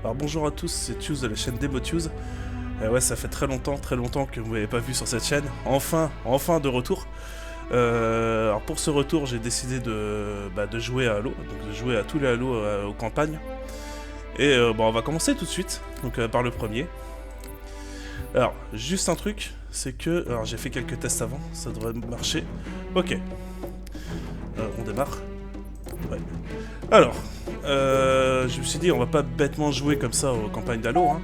Alors bonjour à tous, c'est Tuse de la chaîne DemoTuse. Ouais, ça fait très longtemps que vous m'avez pas vu sur cette chaîne. Enfin de retour. Alors pour ce retour, j'ai décidé de jouer à Halo, donc de jouer à tous les Halo aux campagnes. Et on va commencer tout de suite, donc par le premier. Alors, juste un truc, c'est que... Alors j'ai fait quelques tests avant, ça devrait marcher. Ok. On démarre. Ouais. Alors, je me suis dit, on va pas bêtement jouer comme ça aux campagnes d'Halo, hein.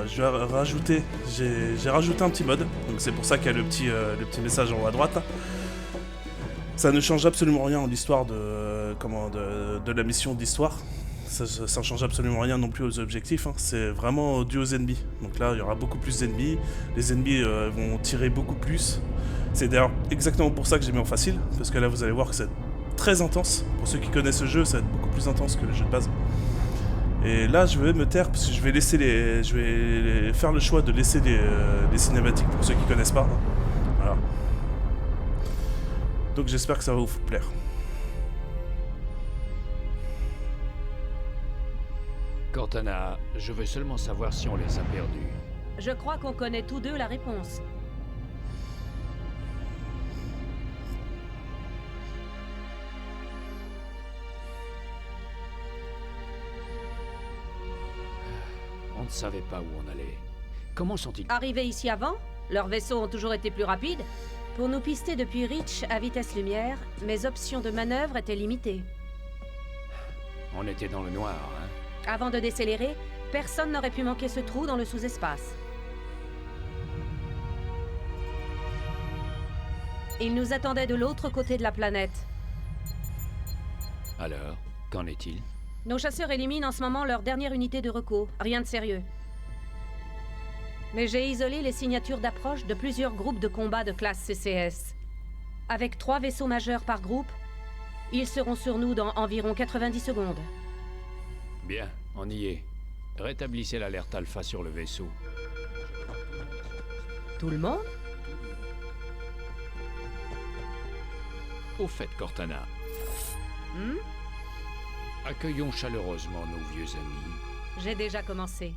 Je vais rajouter... J'ai rajouté un petit mode, donc c'est pour ça qu'il y a le petit message en haut à droite. Ça ne change absolument rien en l'histoire de la mission d'histoire. Ça ne change absolument rien non plus aux objectifs, hein. C'est vraiment dû aux ennemis. Donc là, il y aura beaucoup plus d'ennemis. Les ennemis vont tirer beaucoup plus. C'est d'ailleurs exactement pour ça que j'ai mis en facile, parce que là, vous allez voir que c'est très intense. Pour ceux qui connaissent ce jeu, ça va être beaucoup plus intense que le jeu de base. Et là, je vais me taire, parce que je vais faire le choix de laisser les cinématiques pour ceux qui connaissent pas. Voilà. Donc j'espère que ça va vous plaire. Cortana, je veux seulement savoir si on les a perdus. Je crois qu'on connaît tous deux la réponse. On ne savait pas où on allait. Comment sont-ils? Arrivés ici avant, leurs vaisseaux ont toujours été plus rapides. Pour nous pister depuis Reach à vitesse lumière, mes options de manœuvre étaient limitées. On était dans le noir, hein? Avant de décélérer, personne n'aurait pu manquer ce trou dans le sous-espace. Ils nous attendaient de l'autre côté de la planète. Alors, qu'en est-il? Nos chasseurs éliminent en ce moment leur dernière unité de reco. Rien de sérieux. Mais j'ai isolé les signatures d'approche de plusieurs groupes de combat de classe CCS. Avec 3 vaisseaux majeurs par groupe, ils seront sur nous dans environ 90 secondes. Bien, on y est. Rétablissez l'alerte alpha sur le vaisseau. Tout le monde? Au fait, Cortana, accueillons chaleureusement nos vieux amis. J'ai déjà commencé.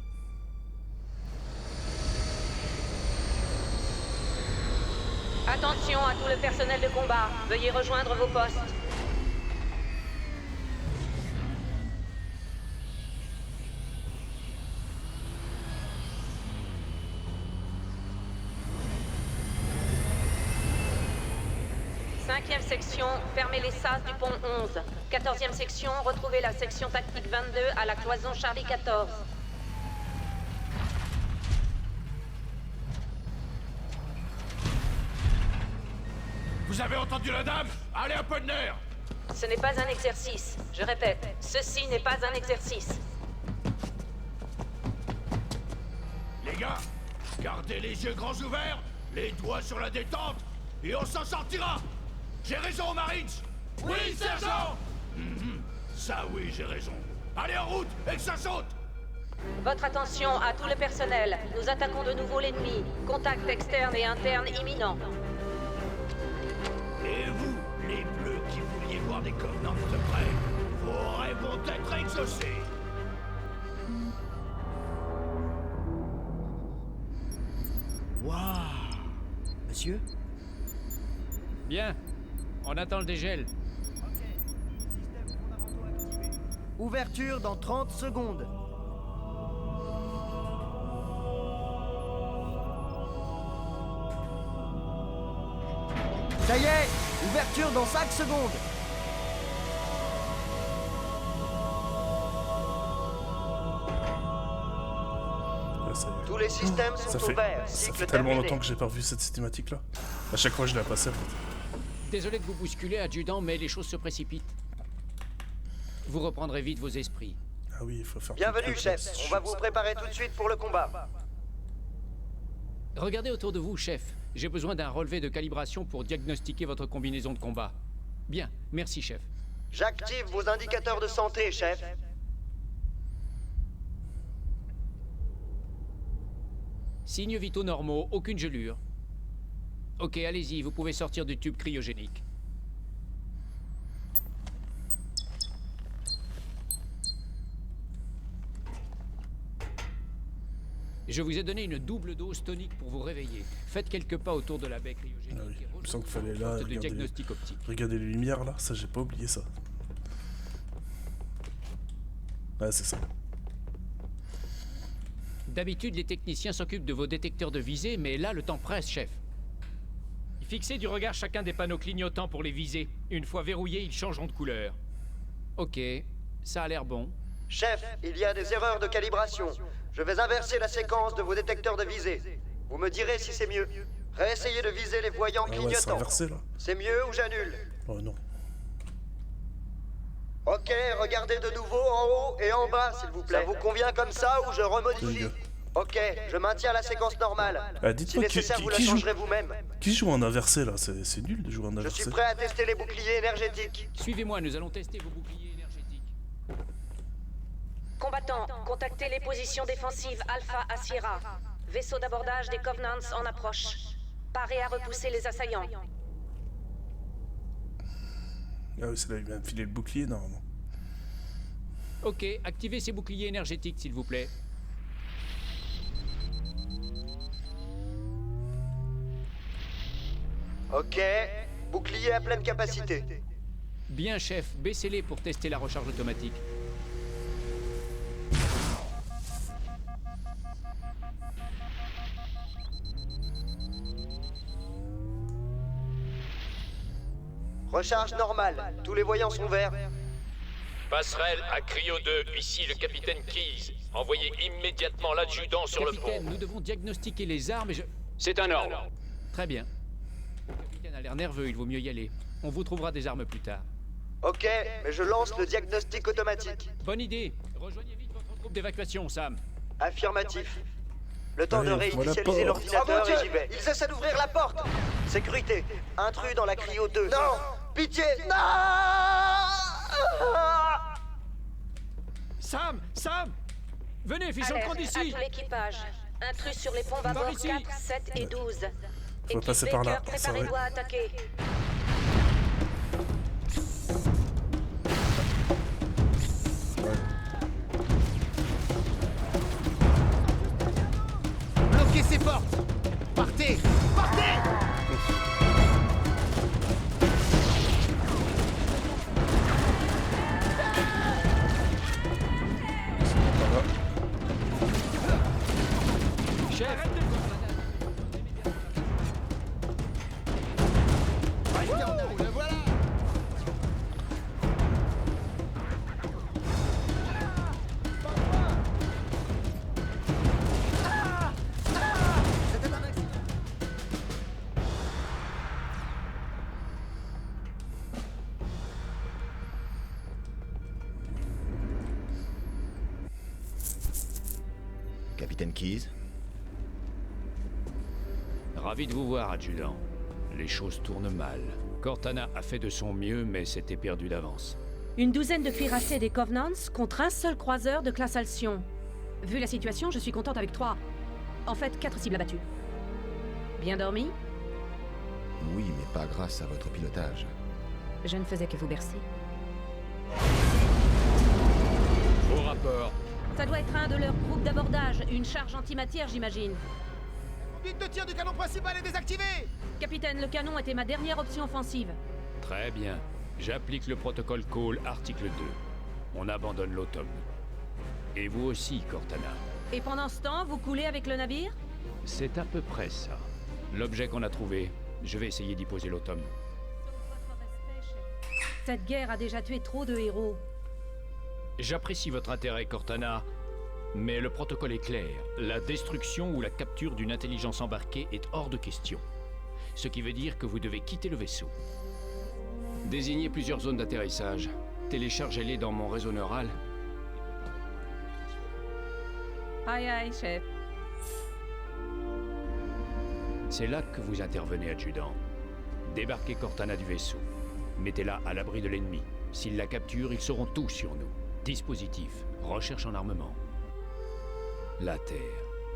Attention à tout le personnel de combat. Veuillez rejoindre vos postes. Cinquième section, fermez les sas du pont 11. 14e section, retrouvez la section tactique 22 à la cloison Charlie 14. Vous avez entendu la dame? Allez, un peu de nerf! Ce n'est pas un exercice. Je répète, ceci n'est pas un exercice. Les gars, gardez les yeux grands ouverts, les doigts sur la détente, et on s'en sortira! J'ai raison, Marines? Oui, sergent! Ça oui, j'ai raison. Allez en route, et que ça saute! Votre attention à tout le personnel. Nous attaquons de nouveau l'ennemi. Contact externe et interne imminent. Et vous, les bleus qui vouliez voir des covenants de près, vos rêves vont être exaucés! Waouh! Monsieur? Bien, on attend le dégel. Ok, système fondamentaux activés. Ouverture dans 30 secondes. Ça y est! Ouverture dans 5 secondes! Là, ça y est. Tous les systèmes sont ouverts. Ça Cycle fait tellement terminé. longtemps que j'ai pas revu cette cinématique là. À chaque fois je la passais en fait. Désolé de vous bousculer, adjudant, mais les choses se précipitent. Vous reprendrez vite vos esprits. Ah oui, il faut faire... Bienvenue, chef. On va vous préparer tout de suite pour le combat. Regardez autour de vous, chef. J'ai besoin d'un relevé de calibration pour diagnostiquer votre combinaison de combat. Bien, merci, chef. J'active vos indicateurs de santé, chef. Signes vitaux normaux, aucune gelure. Ok, allez-y, vous pouvez sortir du tube cryogénique. Je vous ai donné une double dose tonique pour vous réveiller. Faites quelques pas autour de la baie cryogénique. Ah oui, et il me semble qu'il fallait rejoignez là, une sorte de regardez. diagnostic optique. Regardez les lumières là, ça j'ai pas oublié ça. Ouais, c'est ça. D'habitude, les techniciens s'occupent de vos détecteurs de visée, mais là, le temps presse, chef. Fixez du regard chacun des panneaux clignotants pour les viser. Une fois verrouillés, ils changeront de couleur. Ok, ça a l'air bon. Chef, il y a des erreurs de calibration. Je vais inverser la séquence de vos détecteurs de visée. Vous me direz si c'est mieux. Réessayez de viser les voyants Ah ouais, c'est clignotants. inversé là. C'est mieux ou j'annule? Oh non. Ok, regardez de nouveau en haut et en bas, s'il vous plaît. Ça vous convient comme ça ou je remodifie? Dingue. Ok, je maintiens la séquence normale. Si Dites-moi nécessaire, vous la qui joue, changerez vous-même. qui joue en inversé là, c'est nul de jouer en Je inversé. suis prêt à tester les boucliers énergétiques. Suivez-moi, nous allons tester vos boucliers énergétiques. Combattants, contactez les positions défensives Alpha à Sierra. Vaisseau d'abordage des Covenants en approche. Parez à repousser les assaillants. Ah oui, c'est là, il vient de filer le bouclier normalement. Ok, activez ces boucliers énergétiques, s'il vous plaît. Ok, bouclier à pleine capacité. Bien, chef, baissez-les pour tester la recharge automatique. Recharge normale, tous les voyants sont verts. Passerelle à Cryo 2, ici le capitaine Keyes. Envoyez immédiatement l'adjudant sur le Capitaine, pont. nous devons diagnostiquer les armes et je... C'est un ordre. Très bien. Le capitaine a l'air nerveux, il vaut mieux y aller. On vous trouvera des armes plus tard. Ok, mais je lance le diagnostic automatique. Bonne idée. Rejoignez vite votre groupe d'évacuation, Sam. Affirmatif. Le temps de Allez, voilà réinitialiser la porte. l'ordinateur et j'y vais. Ils essaient d'ouvrir la porte. Sécurité. Intrus dans la cryo 2. Non. Pitié. Non. Sam! Sam! Venez, fichons le camp Alerte d'ici! à tout l'équipage. Intrus sur les pompes à Par bord ici. 4, 7 et 12. Faut passer par là, Baker, c'est vrai. préparez-vous à attaquer. Bloquez ces portes! Partez! Partez! Chef! Le voilà! C'était un accident! Capitaine Keyes? Ravi de vous voir, adjudant. Les choses tournent mal. Cortana a fait de son mieux, mais c'était perdu d'avance. Une douzaine de cuirassés des Covenants contre un seul croiseur de classe Alcyon. Vu la situation, je suis contente avec 3. En fait, 4 cibles abattues. Bien dormi? Oui, mais pas grâce à votre pilotage. Je ne faisais que vous bercer. Au rapport. Ça doit être un de leurs groupes d'abordage, une charge antimatière, j'imagine. Conduite de tir du canon principal est désactivée! Capitaine, le canon était ma dernière option offensive. Très bien. J'applique le protocole Call, article 2. On abandonne l'automne. Et vous aussi, Cortana. Et pendant ce temps, vous coulez avec le navire? C'est à peu près ça. L'objet qu'on a trouvé, je vais essayer d'y poser l'automne. Cette guerre a déjà tué trop de héros. J'apprécie votre intérêt, Cortana, mais le protocole est clair. La destruction ou la capture d'une intelligence embarquée est hors de question. Ce qui veut dire que vous devez quitter le vaisseau. Désignez plusieurs zones d'atterrissage. Téléchargez-les dans mon réseau neural. Aïe aïe, chef. C'est là que vous intervenez, adjudant. Débarquez Cortana du vaisseau. Mettez-la à l'abri de l'ennemi. S'ils la capturent, ils sauront tout sur nous. Dispositif, recherche en armement. La Terre.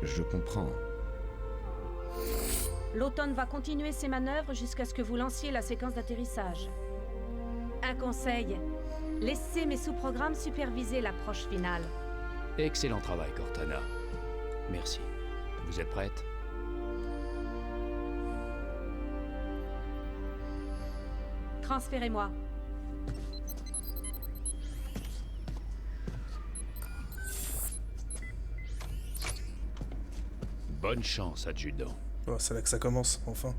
Je comprends. L'automne va continuer ses manœuvres jusqu'à ce que vous lanciez la séquence d'atterrissage. Un conseil. Laissez mes sous-programmes superviser l'approche finale. Excellent travail, Cortana. Merci. Vous êtes prête? Transférez-moi. Bonne chance, adjudant. Oh, c'est là que ça commence, enfin.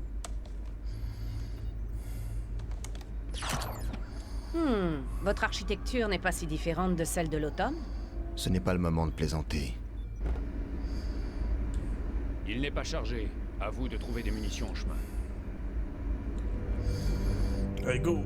Votre architecture n'est pas si différente de celle de l'automne? Ce n'est pas le moment de plaisanter. Il n'est pas chargé. À vous de trouver des munitions en chemin. Allez, go!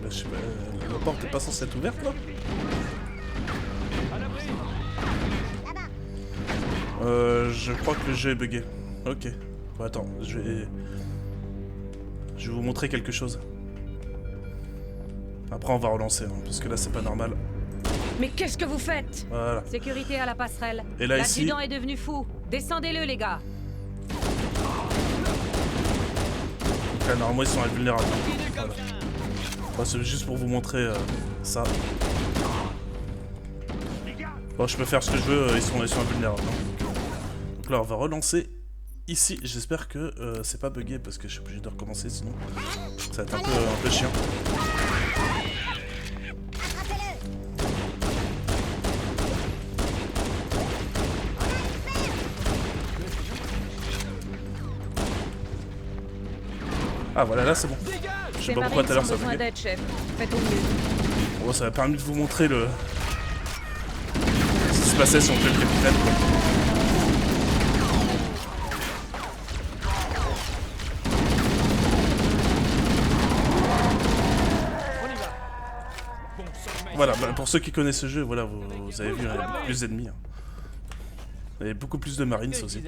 Je sais pas, la porte est pas censée être ouverte là? Je crois que le jeu est bugué. Ok. Bon, attends, je vais vous montrer quelque chose. Après on va relancer, hein, parce que là c'est pas normal. Mais qu'est-ce que vous faites? Voilà. Sécurité à la passerelle. Et là, ici- L'adjudant est devenu fou. Descendez-le, les gars. Donc là normalement ils sont invulnérables. Voilà. Bon, c'est juste pour vous montrer ça. Bon, je peux faire ce que je veux, ils sont invulnérables. Hein. Donc là on va relancer ici. J'espère que c'est pas bugué parce que je suis obligé de recommencer sinon ça va être un peu chiant. Ah voilà, là c'est bon. Je sais pas pourquoi tout à l'heure ça a bugué. d'aide, chef. Faites au mieux. Bon, ça m'a permis de vous montrer le... ce qui se passait si on fait le capitaine. Quoi. Voilà, bah, pour ceux qui connaissent ce jeu, voilà, vous avez vu, il y a beaucoup plus d'ennemis. Hein. Il y a beaucoup plus de marines aussi.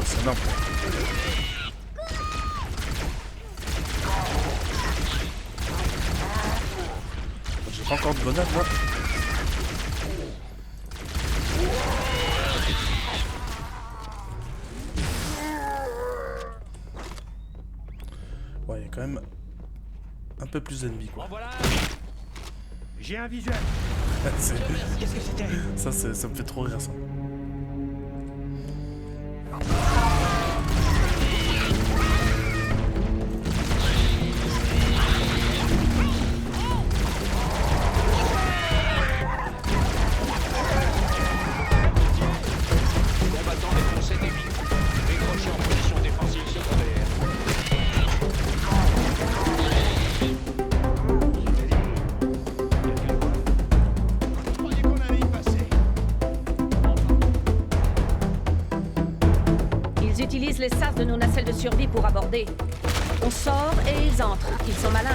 C'est énorme. J'ai pas encore de grenade là. Ouais, il y a quand même un peu plus d'ennemis quoi. Voilà. J'ai un visuel. Qu'est-ce que c'était? Ça me fait trop rire ça. Combattant défoncé des mines. Décroché en position défensive secondaire. Je croyais qu'on allait y passer. Ils utilisent les sas de nos nacelles de survie pour aborder. On sort et ils entrent. Ils sont malins.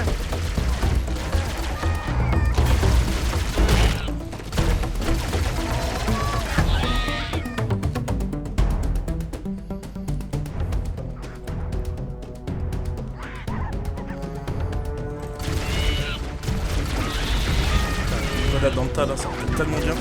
Grenade dans le tas là, ça fait tellement bien.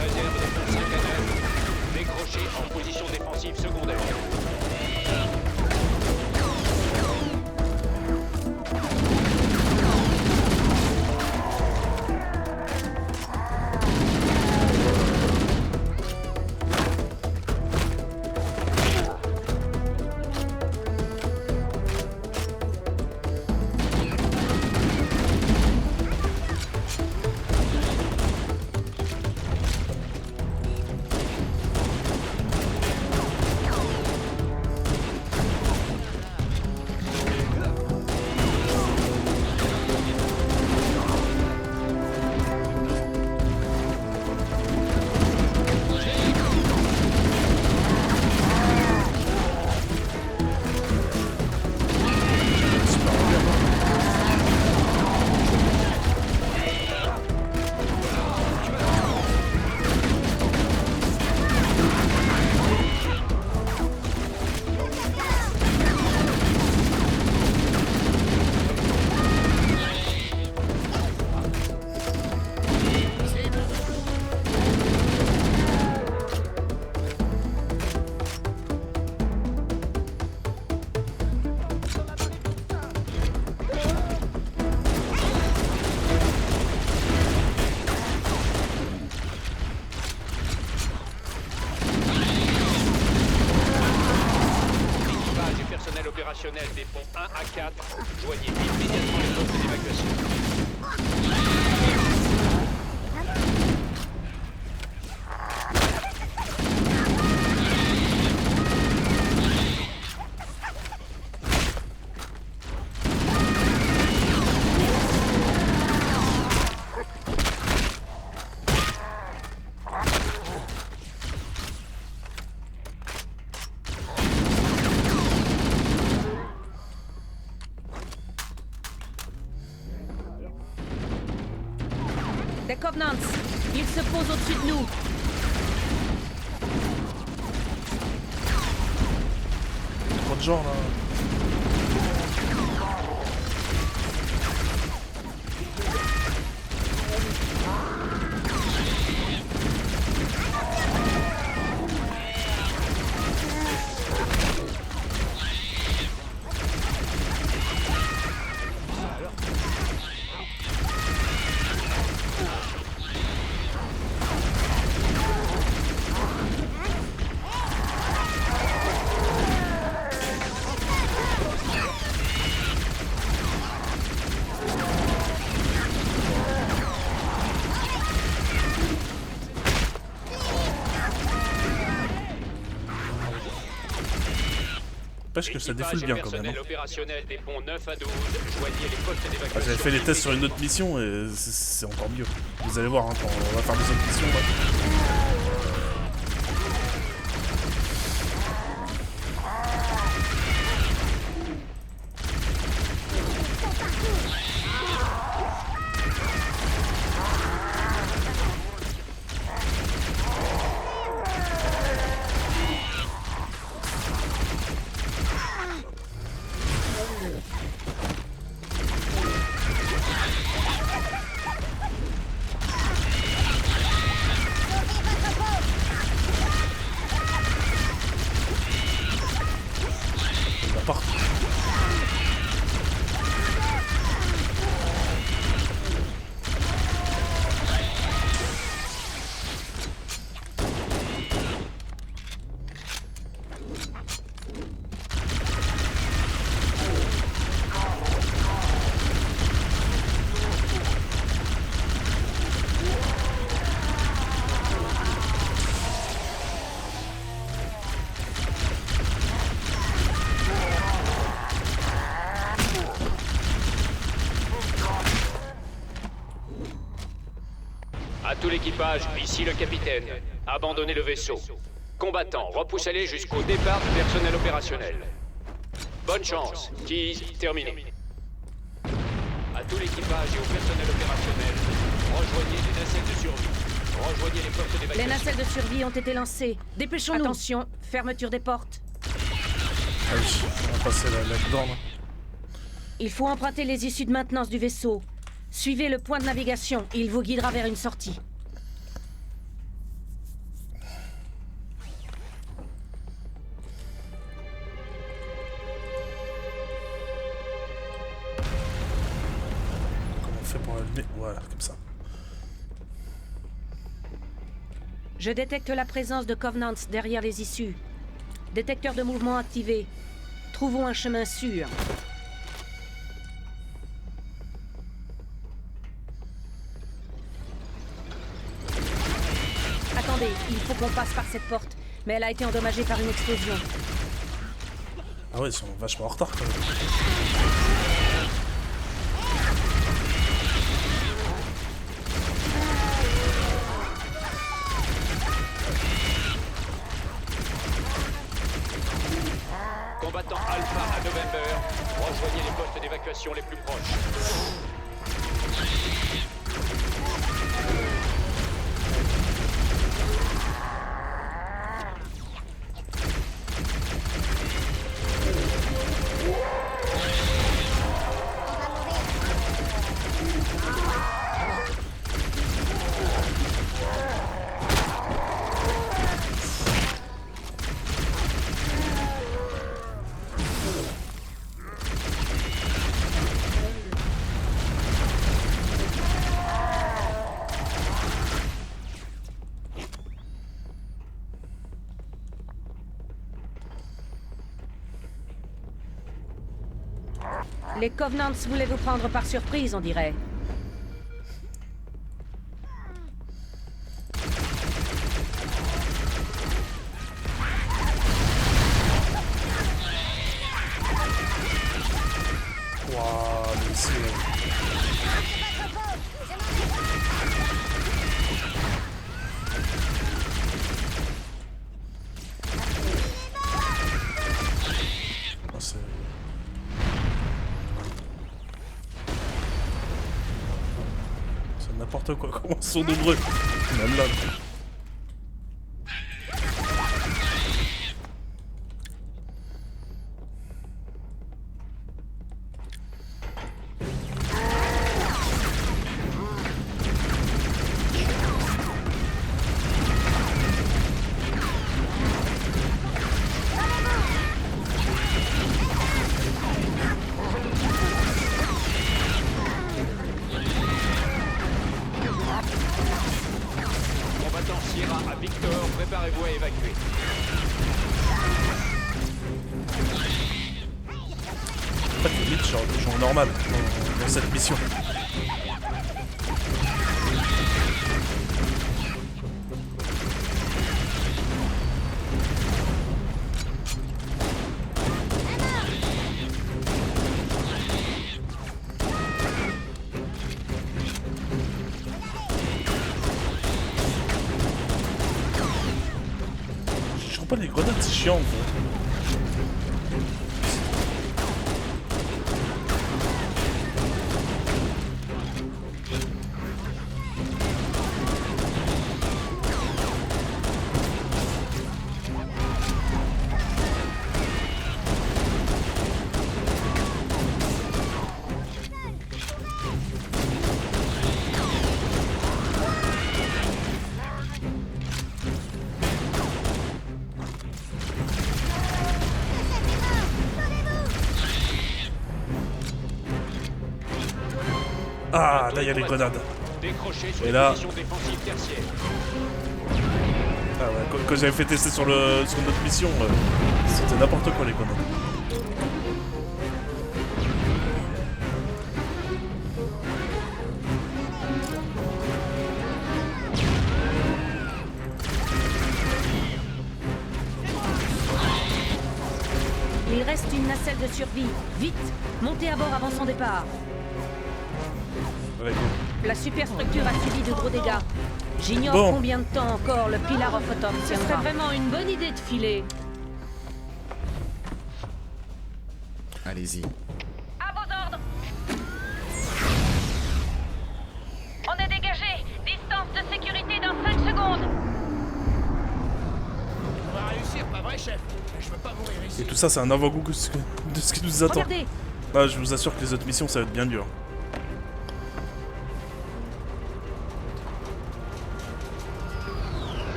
Réserve de 5 à 9. Décroché en position défensive secondaire. Opérationnel des ponts 1 à 4. Joignez immédiatement les postes d'évacuation. Des Covenants, ils se posent au-dessus de nous. Trop de gens là. N'empêche que ça défoule bien quand même. Hein. Opérationnel des ponts 9 à 12. Joignez les postes d'évacuation. Ah, j'avais fait les tests sur une autre mission et c'est encore mieux. Vous allez voir hein, quand on va faire des autres missions. Ouais. À tout l'équipage, ici le capitaine. Abandonnez le vaisseau. Combattants, repoussez-les jusqu'au départ du personnel opérationnel. Bonne chance. Keys, terminé. À tout l'équipage et au personnel opérationnel, rejoignez les nacelles de survie. Rejoignez les postes Les d'évacuation. nacelles de survie ont été lancées. Dépêchons-nous. Attention, fermeture des portes. Ah oui, on va passer là-dedans. Là. Il faut emprunter les issues de maintenance du vaisseau. Suivez le point de navigation, il vous guidera vers une sortie. Comment on fait pour allumer? Voilà, comme ça. Je détecte la présence de Covenants derrière les issues. Détecteur de mouvement activé. Trouvons un chemin sûr. Attendez, il faut qu'on passe par cette porte. Mais elle a été endommagée par une explosion. Ah ouais, ils sont vachement en retard quand même. Combattant Alpha à November, rejoignez les postes d'évacuation les plus proches. Les Covenants voulaient vous prendre par surprise, on dirait. Waouh, mais ici... Ah, c'est... C'est n'importe quoi, comment ils sont nombreux. Même là. Combattant Sierra à Victor, préparez-vous à évacuer. En fait, limite, je joue normal dans cette mission. Je trouve pas les grenades, c'est chiant en fait. Ah, là il y a les grenades. Décrochez sur Et les là- positions défensives tertiaires. Ah ouais, quand j'avais fait tester sur notre mission, c'était n'importe quoi les grenades. Il reste une nacelle de survie. Vite, montez à bord avant son départ. Ouais, go. La superstructure a subi de gros dégâts. J'ignore Bon. combien de temps encore le Pillar of Autumn tiendra. Ce serait vraiment une bonne idée de filer. Allez-y. À vos ordres. On est dégagé. Distance de sécurité dans 5 secondes. On va réussir, pas vrai, chef? Je veux pas mourir ici. Et tout ça, c'est un avant-goût de ce qui nous attend. Regardez. Ah, je vous assure que les autres missions, ça va être bien dur.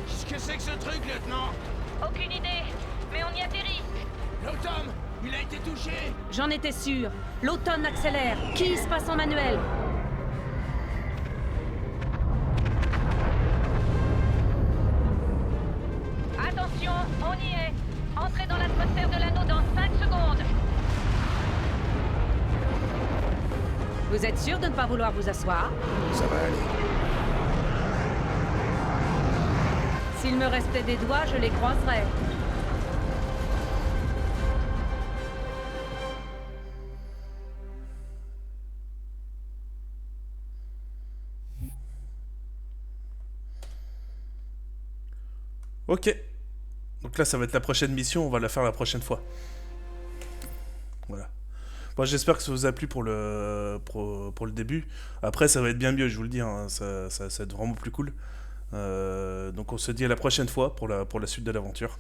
Qu'est-ce que c'est que ce truc, lieutenant? Aucune idée, mais on y atterrit. L'Automne, il a été touché. J'en étais sûr. L'automne accélère. Qui se passe en manuel? Attention, on y est. Entrez dans l'atmosphère de l'anneau dans 5 secondes. Vous êtes sûr de ne pas vouloir vous asseoir? Ça va aller. S'il me restait des doigts, je les croiserais. Ok. Donc là, ça va être la prochaine mission. On va la faire la prochaine fois. Voilà. Bon, j'espère que ça vous a plu pour le début. Après, ça va être bien mieux, je vous le dis. Hein. Ça va être vraiment plus cool. Donc on se dit à la prochaine fois pour la suite de l'aventure.